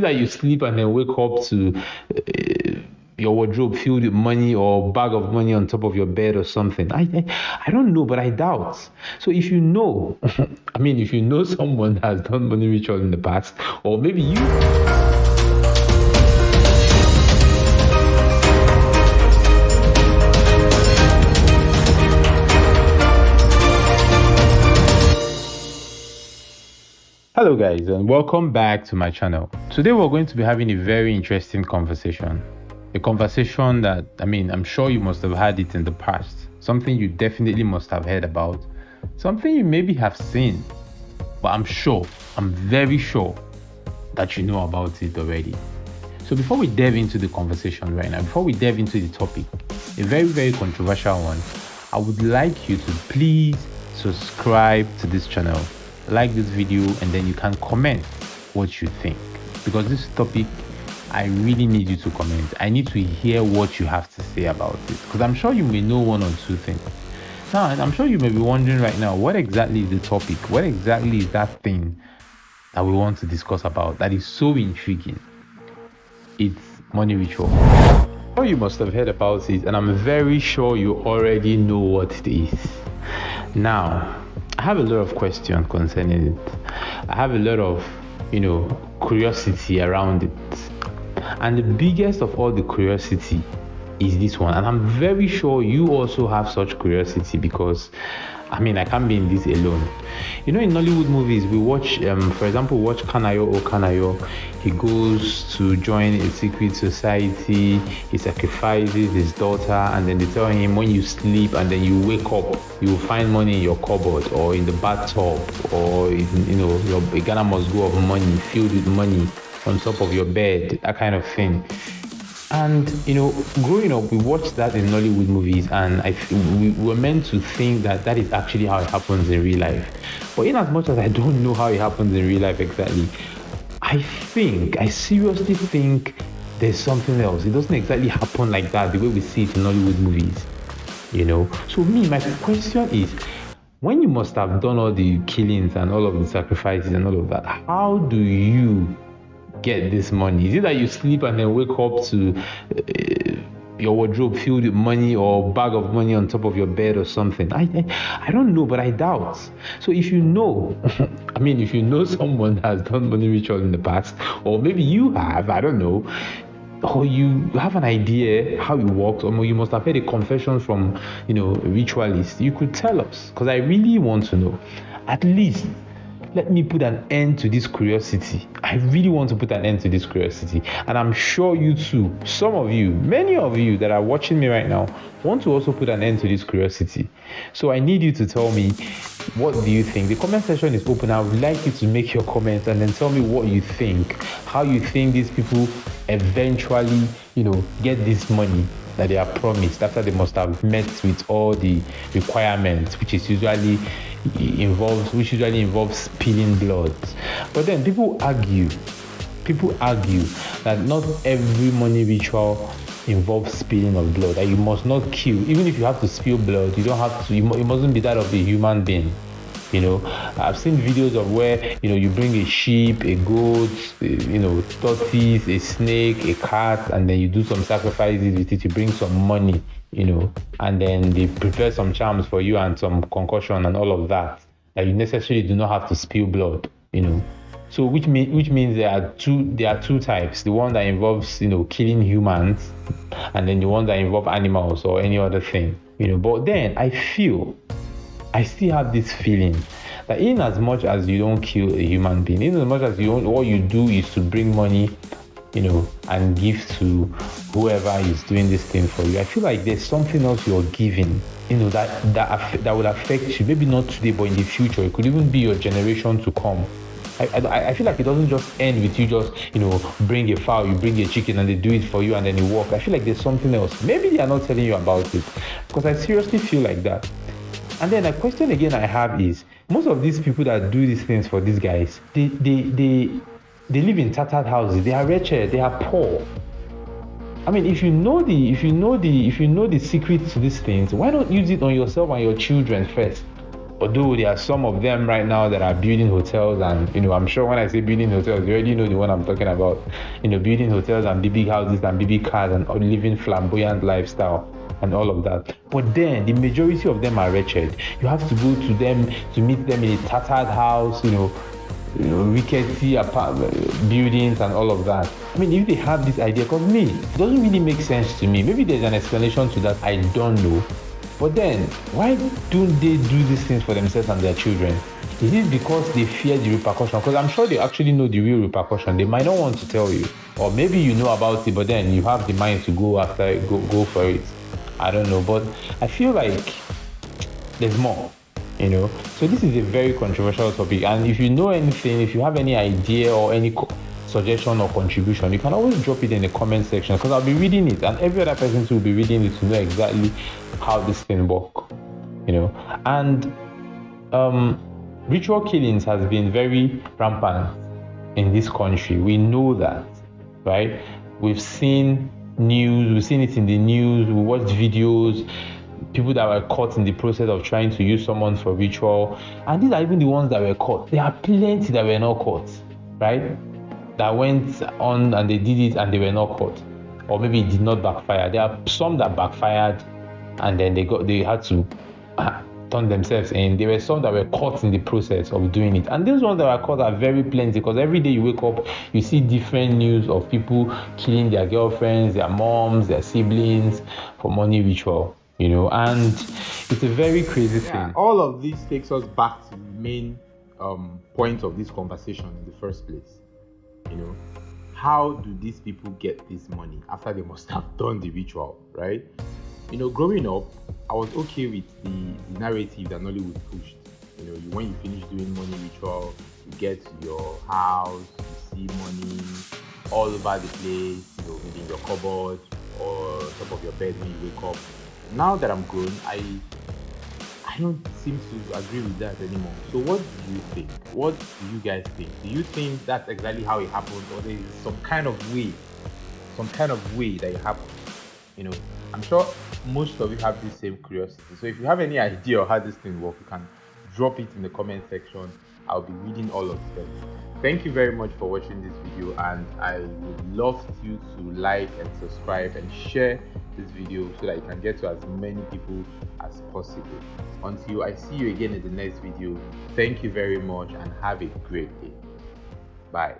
that you sleep and then wake up to your wardrobe filled with money or bag of money on top of your bed or something. I don't know, but I doubt. So if you know, if you know someone that has done money ritual in the past, or maybe you. Hello guys, and welcome back to my channel. Today we're going to be having a very interesting conversation. A conversation that, I'm sure you must have had it in the past. Something you definitely must have heard about. Something you maybe have seen. But I'm very sure that you know about it already. So before we delve into the conversation right now, before we delve into the topic, a very, very controversial one, I would like you to please subscribe to this channel. Like this video, and then you can comment what you think, because this topic, I really need you to comment. I need to hear what you have to say about it, because I'm sure you may know one or two things. Now, I'm sure you may be wondering right now, what exactly is the topic? What exactly is that thing that we want to discuss about that is so intriguing? It's money ritual. I'm sure you must have heard about it, and I'm very sure you already know what it is. Now, I have a lot of questions concerning it. I have a lot of, curiosity around it. And the biggest of all the curiosity is this one. And I'm very sure you also have such curiosity, because I can't be in this alone. In Nollywood movies, we watch, for example, watch Kanayo. He goes to join a secret society. He sacrifices his daughter, and then they tell him, when you sleep and then you wake up, you will find money in your cupboard or in the bathtub, or your Ghana must go of money, filled with money on top of your bed, that kind of thing. And growing up, we watched that in Nollywood movies, and we were meant to think that is actually how it happens in real life. But in as much as I don't know how it happens in real life exactly, I seriously think there's something else. It doesn't exactly happen like that the way we see it in Nollywood movies. So my question is, when you must have done all the killings and all of the sacrifices and all of that, how do you get this money? Is it that you sleep and then wake up to your wardrobe filled with money or bag of money on top of your bed or something? I don't know, but I doubt. So if you know, if you know someone that has done money ritual in the past, or maybe you have, I don't know, or you have an idea how it works, or you must have heard a confession from, a ritualist, you could tell us, because I really want to know. At least let me put an end to this curiosity. I really want to put an end to this curiosity. And I'm sure you too, some of you, many of you that are watching me right now, want to also put an end to this curiosity. So I need you to tell me, what do you think? The comment section is open. I would like you to make your comments and then tell me what you think, how you think these people eventually, get this money that they are promised after they must have met with all the requirements, which usually involves spilling blood. But then people argue that not every money ritual involves spilling of blood, that you must not kill. Even if you have to spill blood, you don't have to, it mustn't be that of a human being. I've seen videos of where you bring a sheep, a goat, tortoise, a snake, a cat, and then you do some sacrifices with it. You bring some money, and then they prepare some charms for you and some concoction and all of that. That you necessarily do not have to spill blood, So which means there are two types: the one that involves killing humans, and then the one that involves animals or any other thing, But then I still have this feeling that in as much as you don't kill a human being, in as much as all you do is to bring money, and give to whoever is doing this thing for you, I feel like there's something else you're giving, that will affect you. Maybe not today, but in the future. It could even be your generation to come. I feel like it doesn't just end with you just, bring a fowl, you bring a chicken, and they do it for you and then you walk. I feel like there's something else. Maybe they are not telling you about it, because I seriously feel like that. And then a question again I have is, most of these people that do these things for these guys, they live in tattered houses. They are wretched. They are poor. If you know the secret to these things, why not use it on yourself and your children first? Although there are some of them right now that are building hotels, and I'm sure when I say building hotels, you already know the one I'm talking about. Building hotels and big houses and big cars and living flamboyant lifestyle and all of that. But then the majority of them are wretched. You have to go to them to meet them in a tattered house, rickety buildings and all of that. I mean, if they have this idea, because me, it doesn't really make sense to me. Maybe there's an explanation to that, I don't know. But then, why don't they do these things for themselves and their children? Is it because they fear the repercussion? Because I'm sure they actually know the real repercussion. They might not want to tell you. Or maybe you know about it, but then you have the mind to go after it, go for it. I don't know. But I feel like there's more. So this is a very controversial topic, and if you know anything, if you have any idea or any suggestion or contribution, you can always drop it in the comment section, because I'll be reading it, and every other person will be reading it to know exactly how this thing works. And ritual killings has been very rampant in this country. We know that, right? We've seen news, we've seen it in the news, we watched videos, people that were caught in the process of trying to use someone for ritual, and these are even the ones that were caught. There are plenty that were not caught, right? That went on and they did it and they were not caught, or maybe it did not backfire. There are some that backfired and then they had to turn themselves in. There were some that were caught in the process of doing it, and those ones that were caught are very plenty, because every day you wake up, you see different news of people killing their girlfriends, their moms, their siblings for money ritual. And it's a very crazy thing. All of this takes us back to the main point of this conversation in the first place. How do these people get this money after they must have done the ritual, right? Growing up, I was okay with the narrative that Nollywood pushed. When you finish doing money ritual, you get to your house, you see money all over the place, maybe in your cupboard or top of your bed when you wake up. Now that I'm grown, I don't seem to agree with that anymore. So what do you think? What do you guys think? Do you think that's exactly how it happened, or there is some kind of way that it happened? I'm sure most of you have the same curiosity. So if you have any idea of how this thing works, you can drop it in the comment section. I'll be reading all of them. Thank you very much for watching this video, and I would love you to like and subscribe and share this video so that you can get to as many people as possible. Until I see you again in the next video, thank you very much and have a great day. Bye.